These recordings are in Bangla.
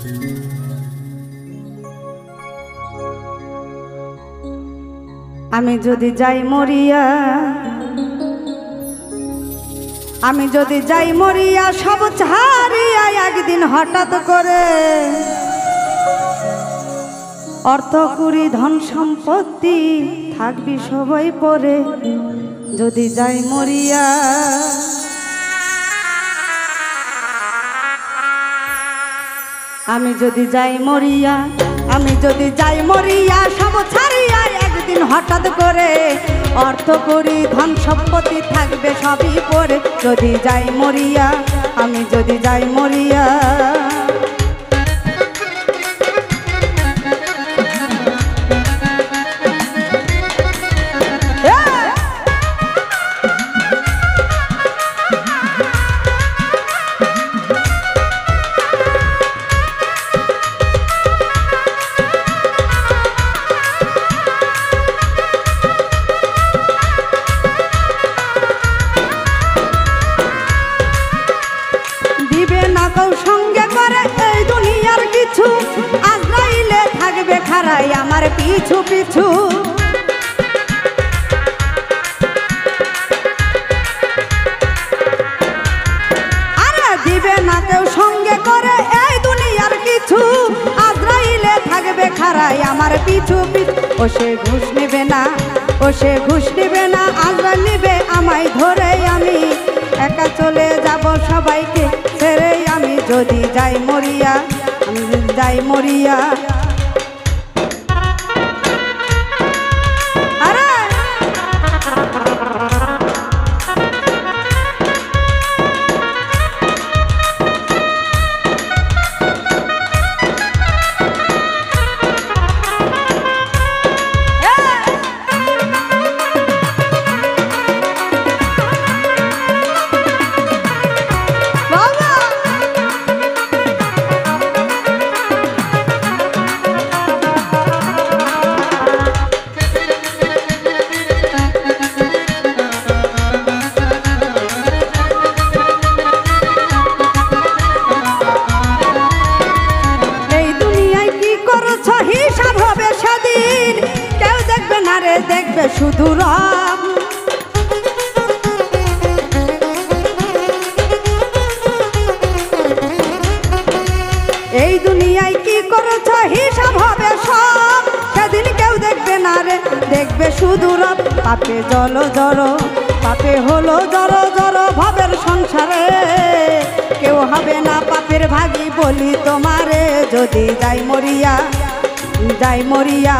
আমি যদি যাই মরিয়া, আমি যদি যাই মরিয়া, সব ছাড়িয়া একদিন হঠাৎ করে অর্থ কুড়ি ধন সম্পত্তি থাকবি সবাই পরে। যদি যাই মরিয়া, আমি যদি যাই মরিয়া, আমি যদি যাই মরিয়া, সব ছাড়িয়া একদিন হঠাৎ করে অর্থ করি ধন সম্পত্তি থাকবে সবই পরে। যদি যাই মরিয়া, আমি যদি যাই মরিয়া, সঙ্গে করে এই দুনিয়ার কিছু, আজরাইলে থাকবে খাড়াই আমার পিছু পিছু। আরে দিবে না কেউ সঙ্গে করে এই দুনিয়ার কিছু, আজরাইলে থাকবে খাড়াই আমার পিছু পিছু। ও সে ঘুষ নেবে না, ও সে ঘুষ নেবে না, আজরাইল নেবে আমায় ধরে। আমি একা চলে যাব সবাইকে ছেড়ে। আমি যদি যাই মরিয়া, আমি যদি যাই মরিয়া, হিসাব হবে সেদিন, কেউ দেখবে না রে, দেখবে শুধু রব। এই দুনিয়ায় কি করেছ হিসাব হবে সব, সেদিন কেউ দেখবে না রে, দেখবে শুধু রব। পাপে জল জড়, পাপে হলো জড় জড় ভবের সংসারে, কেউ হবে না পাপের ভাগী বলি তোমারে। যদি যাই মরিয়া, যাই মরিয়া,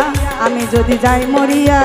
আমি যদি যাই মরিয়া,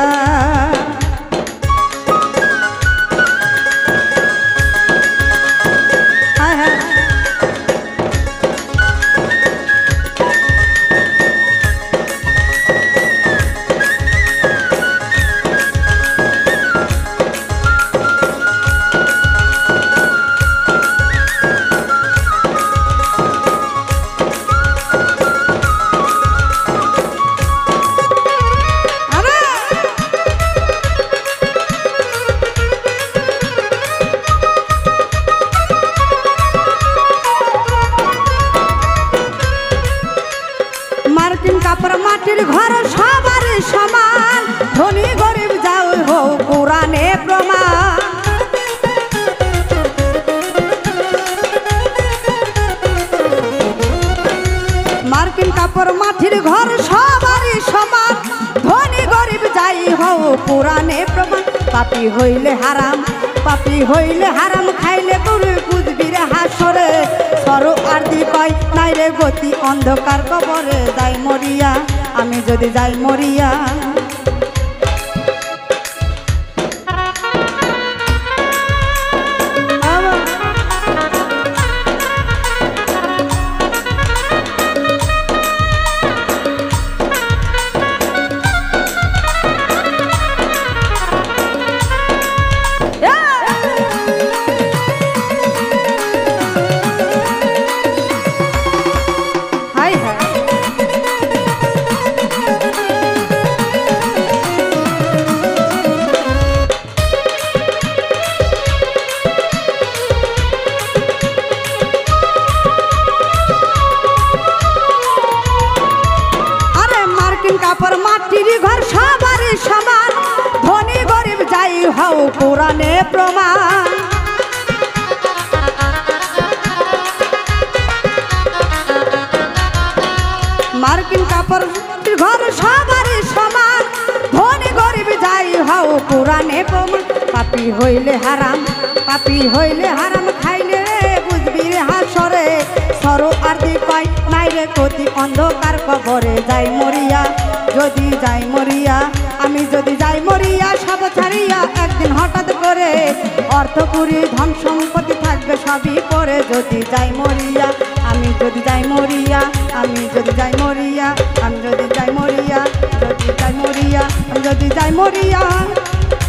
কাপড় মাটির ঘর সবার সমান, ধনী গরিব যাও হও কোরআনে প্রমাণ। মার্কিন কাপড় মাটির ঘর সবারই সমান, ধনী গরিব যাই হও কোরআনে প্রমাণ। পাপী হইলে হারাম, পাপী হইলে হারাম খাইলে গরু বুঝবি রে হাসরে। সর আর দি পাই নাই রে গতি অন্ধকার কবরে। যাই মরিয়া, আমি যদি যাই মরিয়া, পুরাণে প্রমাণ। মার্কিন কাপড় ঘর সবারই সমান, ধনী গরিব যাই হও পুরাণে প্রমাণ। পাপি হইলে হারাম, পাপি হইলে হারাম খাইলে বুঝবি রে হাসরে। সরো আর দি পাই নাই রে কতি অন্ধকার কবরে যাই মরিয়া, যদি যাই মরিয়া, আমি যদি যাই মরিয়া সব ছাড়িয়া একদিন হঠাৎ করে অর্থপুরী ধন সম্পত্তি থাকবে সবই পরে যদি যাই মরিয়া, আমি যদি যাই মরিয়া, আমি যদি যাই মরিয়া, আমি যদি যাই মরিয়া, যদি যাই মরিয়া, আমি যদি যাই মরিয়া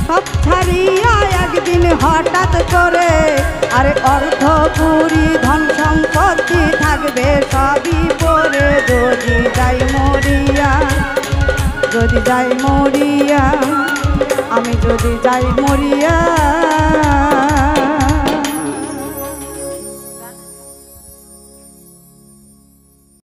সব ছাড়িয়া একদিন হঠাৎ করে। আরে অর্থপুরী ধন সম্পত্তি থাকবে সবই পরে যদি যাই মরিয়া, যদি যাই মরিয়া, আমি যদি যাই মরিয়া।